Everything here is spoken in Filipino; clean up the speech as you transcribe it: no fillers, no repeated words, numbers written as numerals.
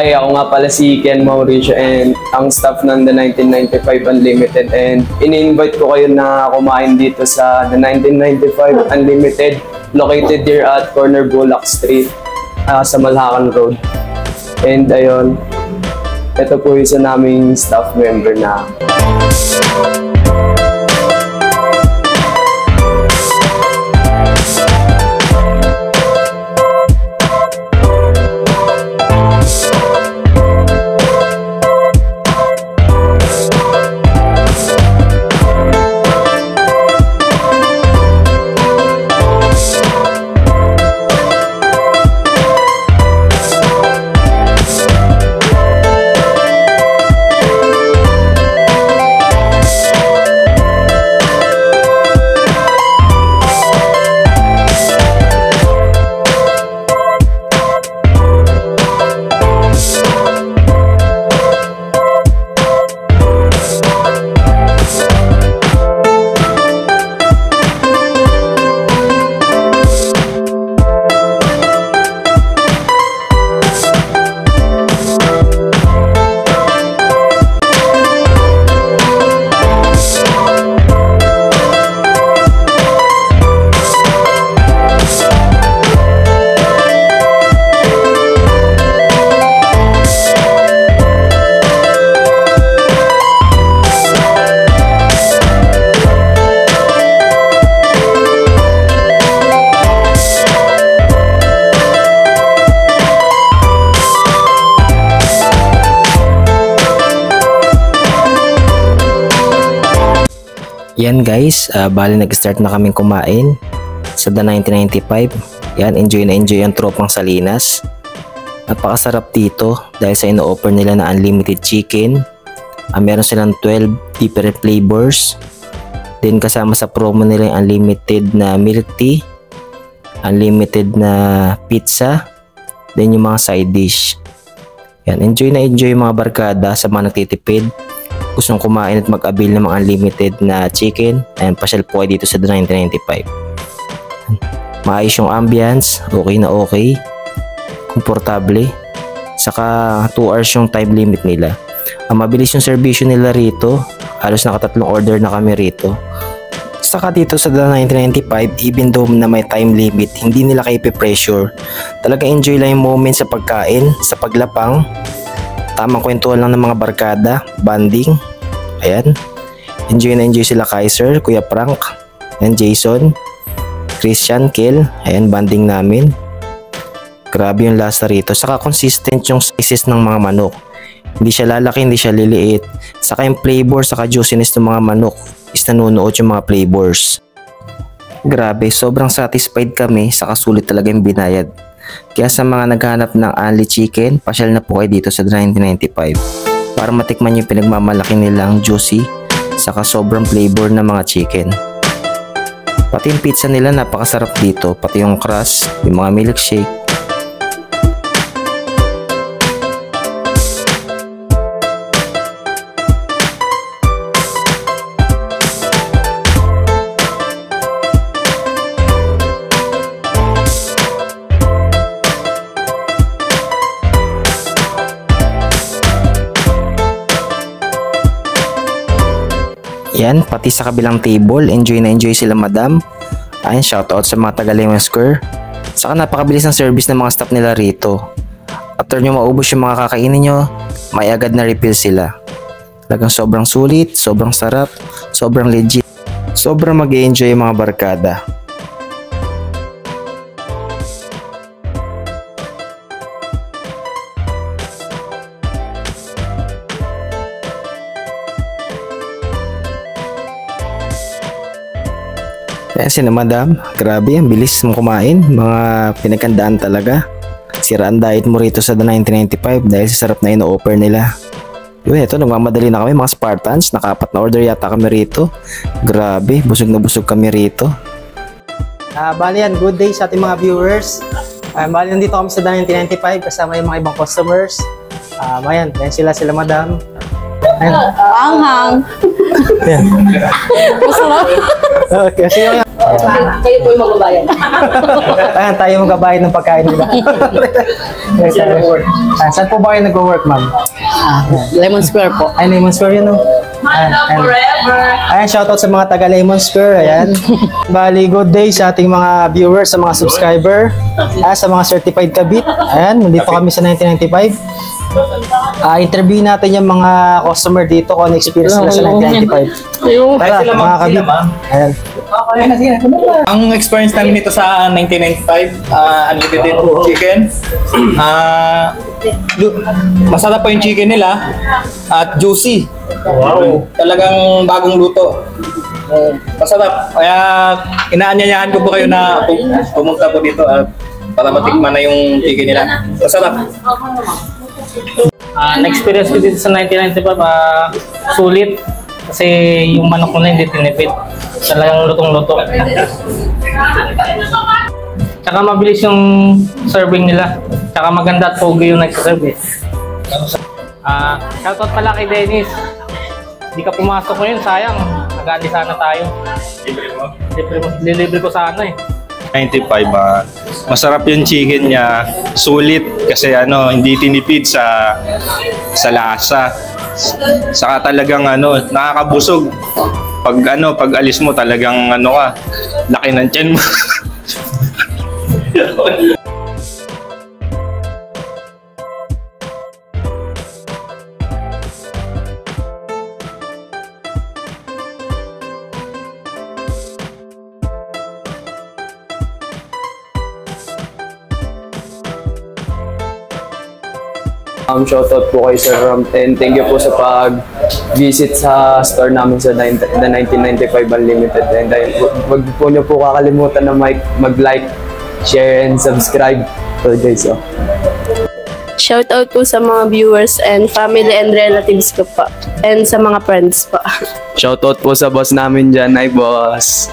Hi, ako nga pala si Ken Mauricio and ang staff ng The 1995 Unlimited, and ini-invite ko kayo na kumain dito sa The 1995 Unlimited located here at corner Bulak Street sa Malhacan Road. And ayun, ito po isa naming staff member na yan guys, bali nag-start na kaming kumain sa The 1995. Yan, enjoy na enjoy ang tropang Salinas. Napakasarap dito dahil sa ino-offer nila na unlimited chicken. Meron silang 12 different flavors. Then kasama sa promo nila yung unlimited na milk tea, unlimited na pizza, then yung mga side dish. Yan, enjoy na enjoy yung mga barkada sa mga nagtitipid. Gustong kumain at mag-avail ng mga unlimited na chicken, and pasyal po kayo dito sa The 1995. Maayos yung ambience, okay na okay, komportable, saka 2 hours yung time limit nila. Mabilis yung servisyo nila rito, halos nakatatlong order na kami rito. Saka dito sa The 1995, even though na may time limit, hindi nila kayo pe-pressure. Talaga enjoy lang yung moment sa pagkain, sa paglapang. Tamang kwentuhan lang ng mga barkada, banding. Ayan. Enjoy na enjoy sila Kaiser, Kuya Frank, and Jason, Christian, Kel. Ayan, banding namin. Grabe yung lasa rito. Saka consistent yung sizes ng mga manok. Hindi siya lalaki, hindi siya liliit. Saka yung flavor, saka juiciness ng mga manok is nanunuot yung mga flavors. Grabe, sobrang satisfied kami. Saka sulit talaga yung binayad. Kaya sa mga naghahanap ng only chicken, pasyal na po kayo dito sa 1995 para matikman yung pinagmamalaki nilang juicy saka sobrang flavor ng mga chicken. Pati yung pizza nila napakasarap dito, pati yung crust, yung mga milkshake. Yan, pati sa kabilang table, enjoy na enjoy sila madam. Ayan, shoutout sa mga taga-Lemon Square. Saka napakabilis ng service ng mga staff nila rito. After nyo maubos yung mga kakainin nyo, may agad na refill sila. Talagang sobrang sulit, sobrang sarap, sobrang legit. Sobrang mag-enjoy yung mga barkada. Ayan si na madam, grabe ang bilis mong kumain, mga pinagkandaan talaga. Siraan diet mo rito sa The 1995 dahil sa sarap na ino-offer nila. Yun, ito nagmamadali na kami mga Spartans, naka-4 na order yata kami rito. Grabe, busog na busog kami rito. Bali yan, good day sa ating mga viewers. Bali nandito kami sa The 1995 kasama yung mga ibang customers. Ayan sila madam. Anghang. Ayan. Masarap. Okay, sino yan? Kayo po yung magbabayad. Ayan, tayo magbabayad ng pagkain nila. Saan po ba kayo nag-work, ma'am? Lemon Square po. Ay, Lemon Square yun, no? Ayan, shoutout sa mga taga Lemon Square, ayan. Bali, good day sa ating mga viewers, sa mga subscriber, sa mga certified kabit. Ayan, nandito kami sa 1995. Interview natin yung mga customer dito kung ano experience nila sa 1995. Tara, mga kabit. Ayan. Ang experience namin dito sa 1995, unlimited chicken. Masarap po yung chicken nila at juicy. Wow. Talagang bagong luto. Masarap. Kaya inaanyayahan ko po kayo na pumunta po dito at para matikman na yung chicken nila. Masarap. Na-experience ko dito sa 1995, sulit. Kasi yung manok ko na hindi tinipid. Talagang lutong-luto. Tsaka mabilis yung serving nila. Tsaka maganda at pogi yung nagsaserve eh. Shoutout pala kay Dennis. Hindi ka pumasok ngayon, sayang. Nag-aali sana tayo. Libre ko sana eh. 95, masarap yung chicken niya, sulit kasi hindi tinipid sa lasa. Saka talagang nakakabusog. Pag alis mo talagang laki ng tiyan mo. Shoutout po kay Sir Ram and thank you po sa pag-visit sa store namin sa the 1995 Unlimited. And wag po niyo po kakalimutan na mag-like, share, and subscribe. So guys, Shoutout po sa mga viewers and family and relatives ko po. And sa mga friends po. Shoutout po sa boss namin dyan. Hi, boss!